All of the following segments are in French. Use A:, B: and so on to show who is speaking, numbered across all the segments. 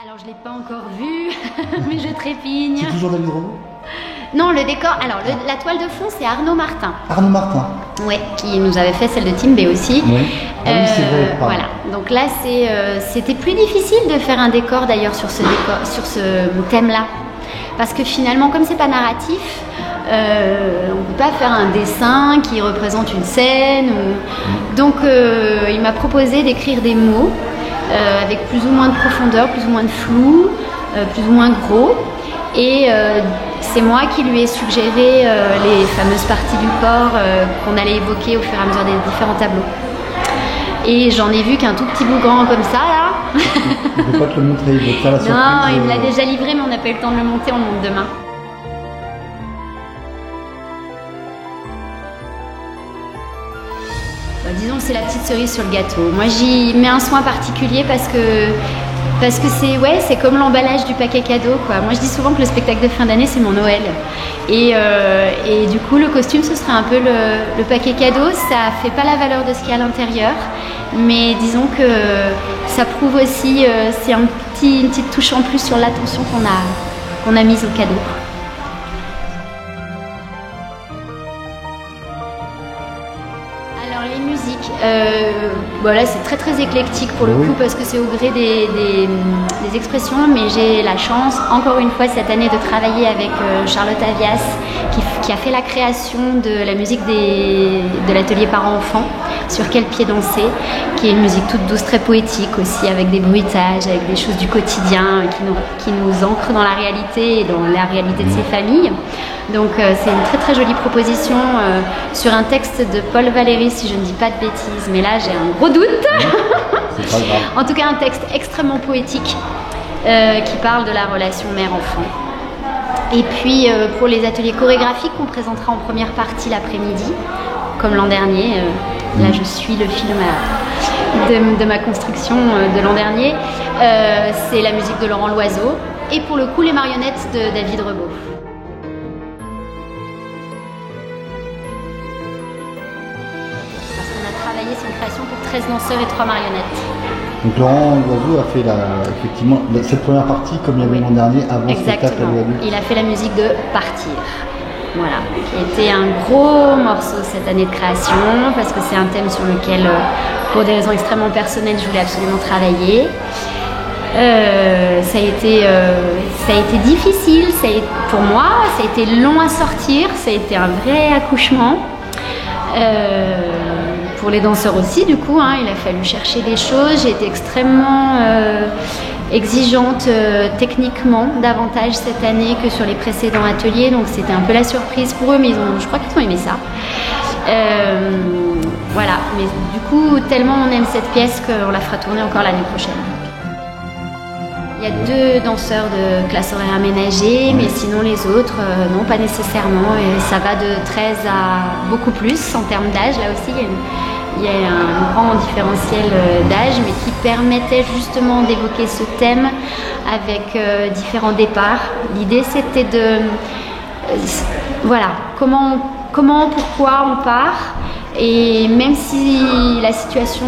A: Alors je ne l'ai pas encore vu, mais je trépigne.
B: C'est toujours David Renaud?
A: Non, le décor, alors la toile de fond c'est Arnaud Martin.
B: Arnaud Martin.
A: Oui, qui nous avait fait celle de Tim B aussi.
B: Oui, ah oui c'est vrai.
A: Voilà, donc là c'était plus difficile de faire un décor d'ailleurs sur ce thème-là. Parce que finalement, comme c'est pas narratif, on ne peut pas faire un dessin qui représente une scène. Donc il m'a proposé d'écrire des mots avec plus ou moins de profondeur, plus ou moins de flou, plus ou moins gros. Et c'est moi qui lui ai suggéré les fameuses parties du corps qu'on allait évoquer au fur et à mesure des différents tableaux. Et j'en ai vu qu'un tout petit bout grand comme ça là.
B: Il ne peut pas te le montrer, il veut te faire la surprise.
A: Non, il me l'a déjà livré, mais on n'a pas eu le temps de le monter, on le monte demain. Disons que c'est la petite cerise sur le gâteau. Moi j'y mets un soin particulier parce que c'est comme l'emballage du paquet cadeau, quoi. Moi je dis souvent que le spectacle de fin d'année c'est mon Noël. Et du coup le costume ce serait un peu le paquet cadeau. Ça fait pas la valeur de ce qu'il y a à l'intérieur, mais disons que ça prouve aussi, c'est une petite touche en plus sur l'attention qu'on a mise au cadeau. Alors les musiques, voilà, c'est très éclectique pour le coup parce que c'est au gré des expressions, mais j'ai la chance encore une fois cette année de travailler avec Charlotte Avias qui a fait la création de la musique de l'atelier parents-enfants, Sur quel pied danser, qui est une musique toute douce, très poétique aussi, avec des bruitages, avec des choses du quotidien qui nous ancrent dans la réalité et dans la réalité de ces familles. Donc c'est une très jolie proposition sur un texte de Paul Valéry, si je ne dis pas de bêtises, mais là j'ai un gros doute.
B: C'est pas grave.
A: En tout cas un texte extrêmement poétique qui parle de la relation mère-enfant. Et puis pour les ateliers chorégraphiques qu'on présentera en première partie l'après-midi, comme l'an dernier, là je suis le fil de ma construction de l'an dernier, c'est la musique de Laurent Loiseau et pour le coup les marionnettes de David Rebaud. C'est une création pour 13 danseurs et 3 marionnettes.
B: Donc Laurent Loiseau a fait effectivement cette première partie comme il y avait l'an dernier avant le spectacle à l'adultes.
A: Il a fait la musique de Partir. Voilà, qui a été un gros morceau cette année de création parce que c'est un thème sur lequel, pour des raisons extrêmement personnelles, je voulais absolument travailler. Ça a été difficile, pour moi, ça a été long à sortir, ça a été un vrai accouchement. Pour les danseurs aussi, du coup, il a fallu chercher des choses. J'ai été extrêmement exigeante techniquement, davantage cette année que sur les précédents ateliers. Donc c'était un peu la surprise pour eux, mais je crois qu'ils ont aimé ça. Voilà, mais du coup, tellement on aime cette pièce qu'on la fera tourner encore l'année prochaine. Il y a 2 danseurs de classe horaire aménagée, mais sinon les autres, non, pas nécessairement. Et ça va de 13 à beaucoup plus en termes d'âge. Là aussi, il y a un grand différentiel d'âge, mais qui permettait justement d'évoquer ce thème avec différents départs. L'idée, c'était de... voilà, comment, pourquoi on part. Et même si la situation...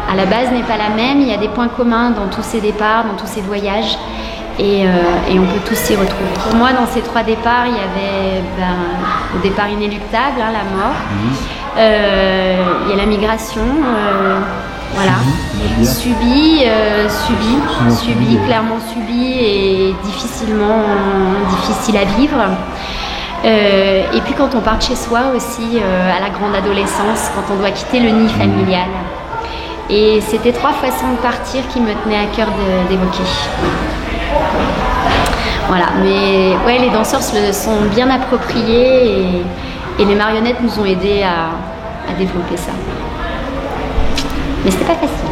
A: à la base n'est pas la même, il y a des points communs dans tous ces départs, dans tous ces voyages et on peut tous s'y retrouver. Pour moi, dans ces 3 départs, il y avait le départ inéluctable, la mort, il y a la migration, voilà, subie, clairement subie et difficile à vivre. Et puis quand on part de chez soi aussi, à la grande adolescence, quand on doit quitter le nid familial. Et c'était 3 façons de partir qui me tenaient à cœur d'évoquer. Voilà, mais ouais, les danseurs se le sont bien appropriés et les marionnettes nous ont aidés à développer ça. Mais c'était pas facile.